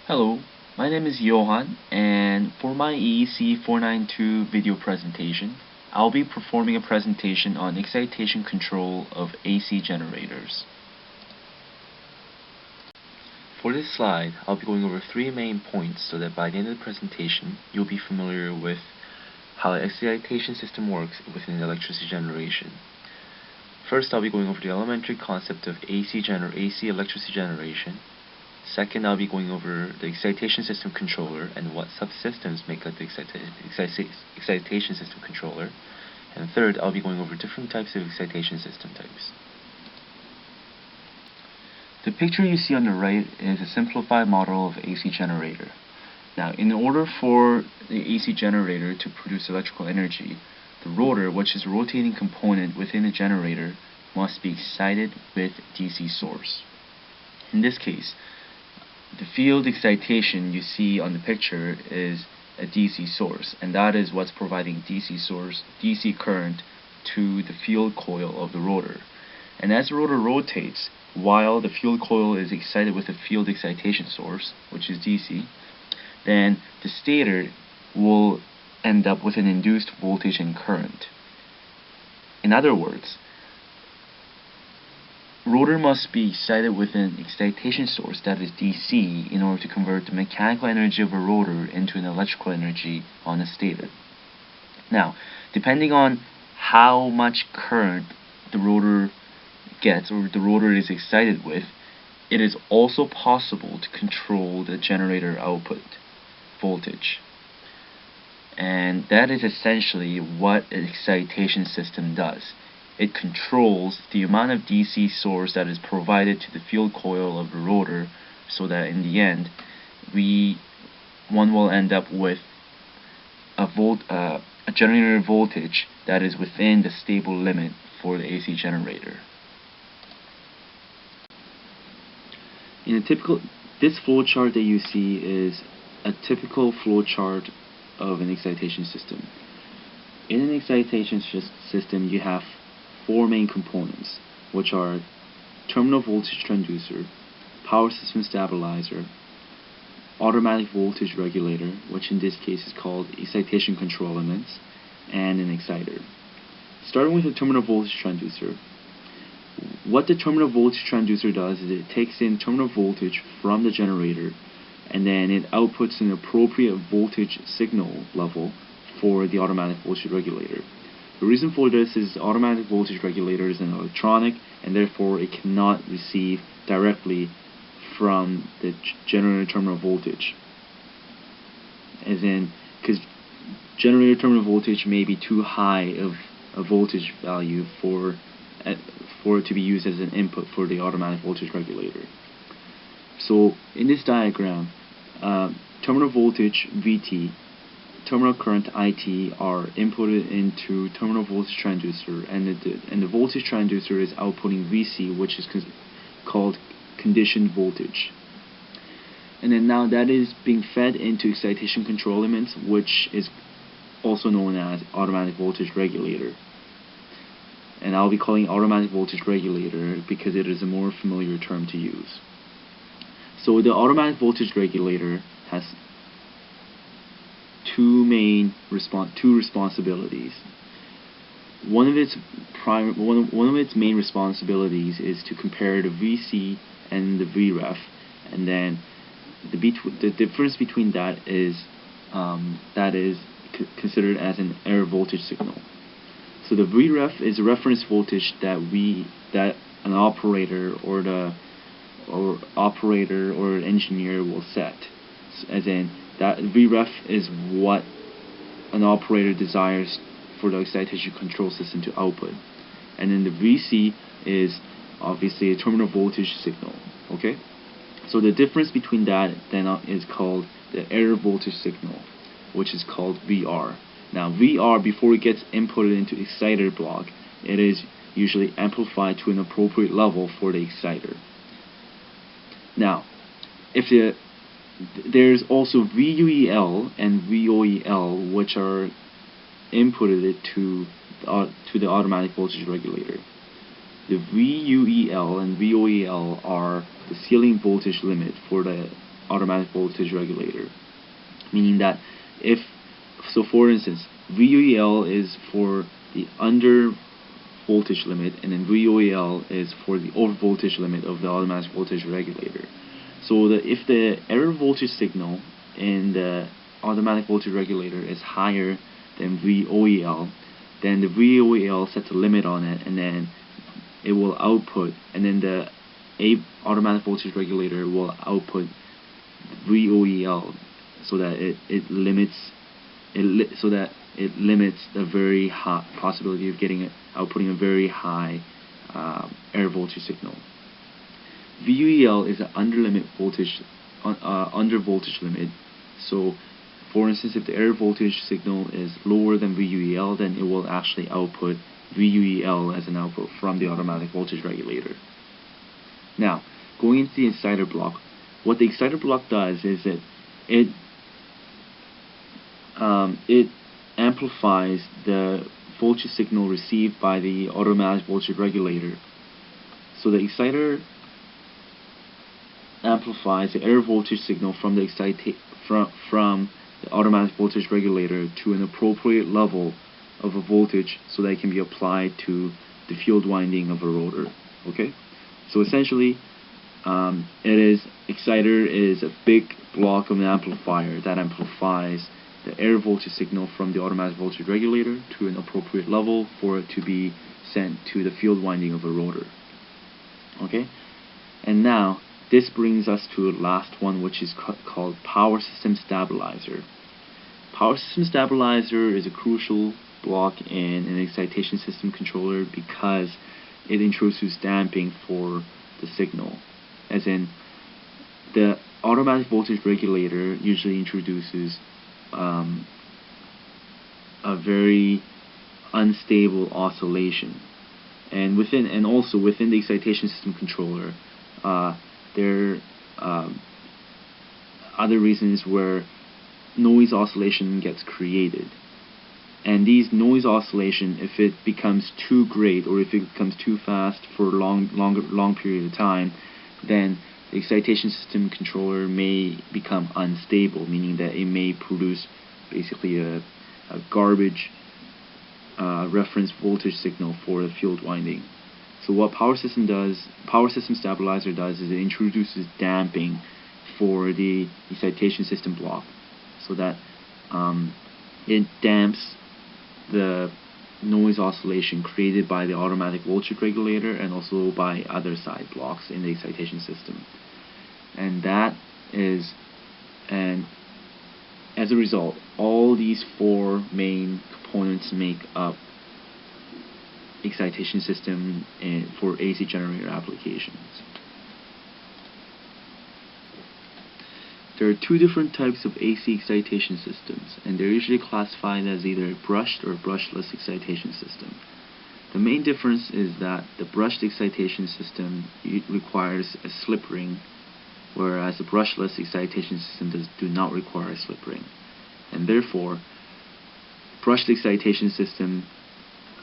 Hello, my name is Johan, and for my EECE 492 video presentation, I'll be performing a presentation on excitation control of AC generators. For this slide, I'll be going over three main points so that by the end of the presentation, you'll be familiar with how the excitation system works within electricity generation. First, I'll be going over the elementary concept of AC electricity generation. Second, I'll be going over the excitation system controller and what subsystems make up the excitation system controller. And third, I'll be going over different types of excitation system types. The picture you see on the right is a simplified model of AC generator. Now, in order for the AC generator to produce electrical energy, the rotor, which is a rotating component within the generator, must be excited with DC source. In this case, the field excitation you see on the picture is a DC source, and that is what's providing DC current to the field coil of the rotor. And as the rotor rotates, while the field coil is excited with a field excitation source, which is DC, then the stator will end up with an induced voltage and current. In other words, rotor must be excited with an excitation source that is DC in order to convert the mechanical energy of a rotor into an electrical energy on a stator. Now, depending on how much current the rotor gets or the rotor is excited with, it is also possible to control the generator output voltage. And that is essentially what an excitation system does. It controls the amount of DC source that is provided to the field coil of the rotor, so that in the end, one will end up with a generator voltage that is within the stable limit for the AC generator. This flow chart that you see is a typical flow chart of an excitation system. In an excitation system, you have four main components, which are terminal voltage transducer, power system stabilizer, automatic voltage regulator, which in this case is called excitation control elements, and an exciter. Starting with the terminal voltage transducer, what the terminal voltage transducer does is it takes in terminal voltage from the generator and then it outputs an appropriate voltage signal level for the automatic voltage regulator. The reason for this is the automatic voltage regulator is an electronic and therefore it cannot receive directly from the generator terminal voltage. As in, because generator terminal voltage may be too high of a voltage value for it to be used as an input for the automatic voltage regulator. So in this diagram, terminal voltage VT, terminal current IT are inputted into terminal voltage transducer, and the voltage transducer is outputting VC, which is called conditioned voltage. And then now that is being fed into excitation control elements, which is also known as automatic voltage regulator. And I'll be calling automatic voltage regulator because it is a more familiar term to use. So the automatic voltage regulator has two responsibilities. One of its main responsibilities is to compare the VC and the VREF, and then the difference between that is considered as an error voltage signal. So the VREF is a reference voltage that an operator or an engineer will set. As in, that VREF is what an operator desires for the excitation control system to output. And then the VC is obviously a terminal voltage signal. Okay? So the difference between that then is called the error voltage signal, which is called VR. Now VR, before it gets inputted into exciter block, it is usually amplified to an appropriate level for the exciter. Now, there's also VUEL and VOEL, which are inputted to the automatic voltage regulator. The VUEL and VOEL are the ceiling voltage limit for the automatic voltage regulator. Meaning that if, so for instance, VOEL is for the under voltage limit, and then VOEL is for the over voltage limit of the automatic voltage regulator. So if the error voltage signal in the automatic voltage regulator is higher than VOEL, then the VOEL sets a limit on it, and then it will output, and then the automatic voltage regulator will output VOEL so that it limits the very high possibility of outputting a very high error voltage signal. VOEL is an under voltage limit. So, for instance, if the error voltage signal is lower than VOEL, then it will actually output VOEL as an output from the automatic voltage regulator. Now, going into the exciter block, what the exciter block does is that it amplifies the voltage signal received by the automatic voltage regulator. So the exciter amplifies the error voltage signal from the automatic voltage regulator to an appropriate level of a voltage so that it can be applied to the field winding of a rotor. Okay, so essentially, exciter is a big block of an amplifier that amplifies the error voltage signal from the automatic voltage regulator to an appropriate level for it to be sent to the field winding of a rotor. Okay, and now this brings us to the last one, which is called power system stabilizer. Power system stabilizer is a crucial block in an excitation system controller because it introduces damping for the signal. As in, the automatic voltage regulator usually introduces a very unstable oscillation, and also within the excitation system controller, there are other reasons where noise oscillation gets created. And these noise oscillation, if it becomes too great or if it becomes too fast for a long period of time, then the excitation system controller may become unstable, meaning that it may produce basically a garbage reference voltage signal for the field winding. So what power system stabilizer does is it introduces damping for the excitation system block, so that it damps the noise oscillation created by the automatic voltage regulator and also by other side blocks in the excitation system. And as a result, all these four main components make up excitation system for AC generator applications. There are two different types of AC excitation systems, and they're usually classified as either a brushed or brushless excitation system. The main difference is that the brushed excitation system requires a slip ring, whereas the brushless excitation system do not require a slip ring. And therefore, brushed excitation systems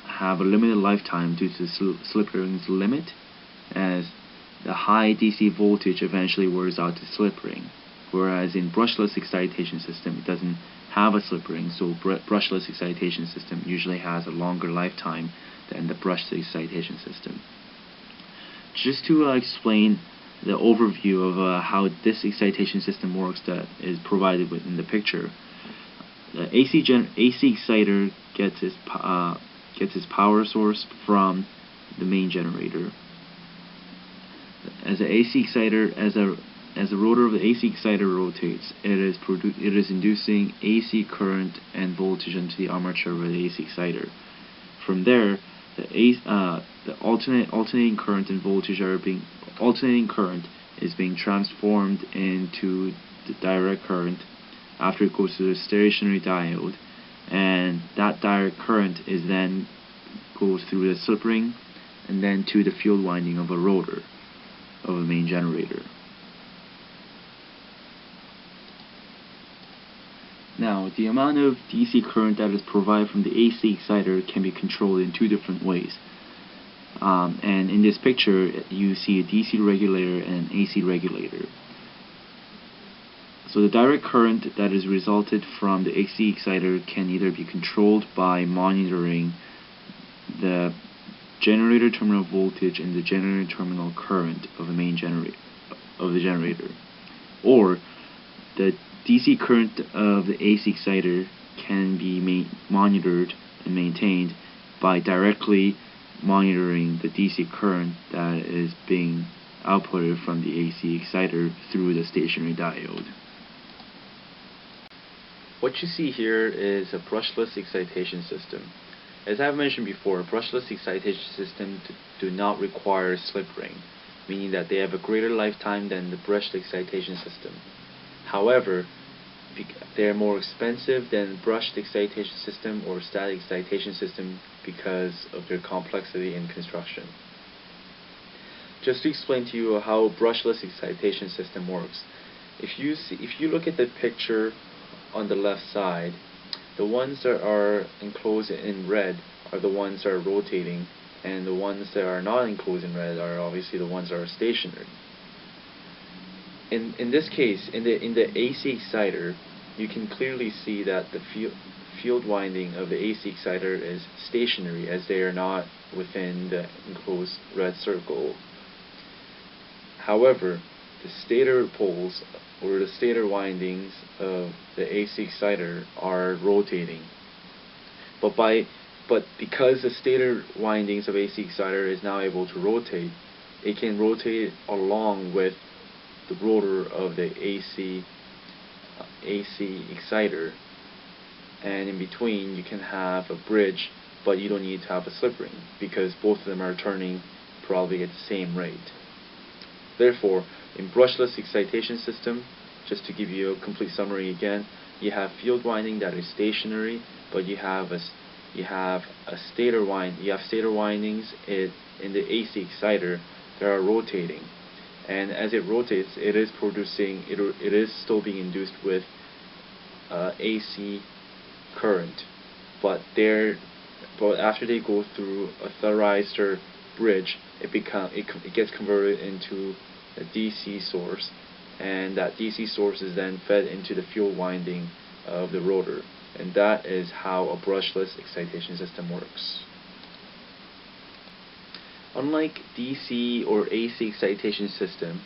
have a limited lifetime due to the slip ring's limit, as the high DC voltage eventually wears out the slip ring. Whereas in brushless excitation system, it doesn't have a slip ring, so brushless excitation system usually has a longer lifetime than the brushed excitation system. Just to explain the overview of how this excitation system works that is provided within the picture, the AC exciter gets its power source from the main generator. As the rotor of the AC exciter rotates, it is inducing AC current and voltage into the armature of the AC exciter. From there, the alternating current and voltage alternating current is being transformed into the direct current after it goes to the stationary diode, and that direct current is then goes through the slip ring and then to the field winding of a rotor of a main generator. Now, the amount of DC current that is provided from the AC exciter can be controlled in two different ways. And in this picture, you see a DC regulator and an AC regulator. So the direct current that is resulted from the AC exciter can either be controlled by monitoring the generator terminal voltage and the generator terminal current of the main generator, or the DC current of the AC exciter can be monitored and maintained by directly monitoring the DC current that is being outputted from the AC exciter through the stationary diode. What you see here is a brushless excitation system. As I've mentioned before, brushless excitation systems do not require slip ring, meaning that they have a greater lifetime than the brushed excitation system. However, they are more expensive than brushed excitation system or static excitation system because of their complexity in construction. Just to explain to you how a brushless excitation system works, if you look at the picture on the left side, the ones that are enclosed in red are the ones that are rotating, and the ones that are not enclosed in red are obviously the ones that are stationary. In this case, in the AC exciter, you can clearly see that the field winding of the AC exciter is stationary, as they are not within the enclosed red circle. However, the stator poles or the stator windings of the AC exciter are rotating. But because the stator windings of AC exciter is now able to rotate, it can rotate along with the rotor of the AC exciter, and in between you can have a bridge, but you don't need to have a slip ring because both of them are turning probably at the same rate. Therefore, in brushless excitation system, just to give you a complete summary again, you have field winding that is stationary, but you have stator windings in the AC exciter that are rotating, and as it rotates, it is still being induced with AC current, but after they go through a thyristor bridge, it gets converted into a DC source, and that DC source is then fed into the field winding of the rotor, and that is how a brushless excitation system works. Unlike DC or AC excitation system,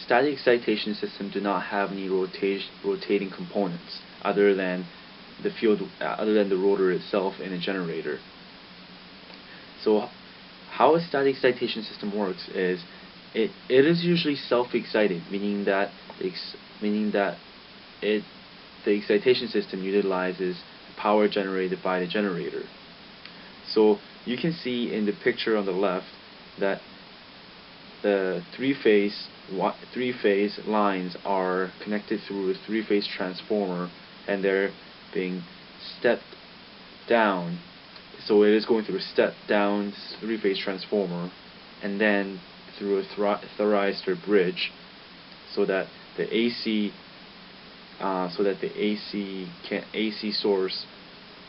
static excitation system do not have any rotating components other than the rotor itself in a generator. So how a static excitation system works is it is usually self-excited, meaning that the excitation system utilizes power generated by the generator. So you can see in the picture on the left that the three-phase lines are connected through a three-phase transformer, and they're being stepped down. So it is going through a step-down three-phase transformer, and then through a thyristor bridge, so that the AC source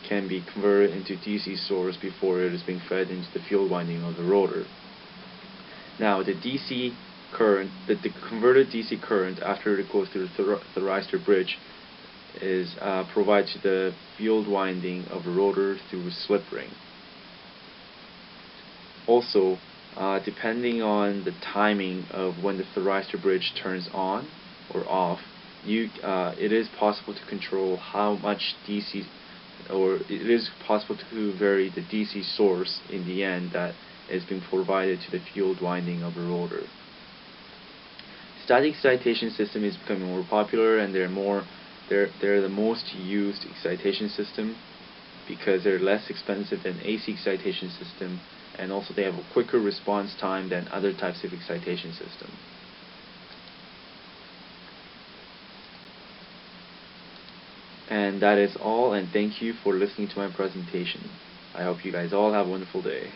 can be converted into DC source before it is being fed into the field winding of the rotor. Now the DC current, the converted DC current after it goes through the thyristor bridge is provided to the field winding of the rotor through a slip ring. Also, depending on the timing of when the thyristor bridge turns on or off, it is possible to control how much DC, or it is possible to vary the DC source in the end that is being provided to the field winding of the rotor. Static excitation system is becoming more popular, and they're the most used excitation system because they're less expensive than AC excitation system, and also they have a quicker response time than other types of excitation system. And that is all, and thank you for listening to my presentation. I hope you guys all have a wonderful day.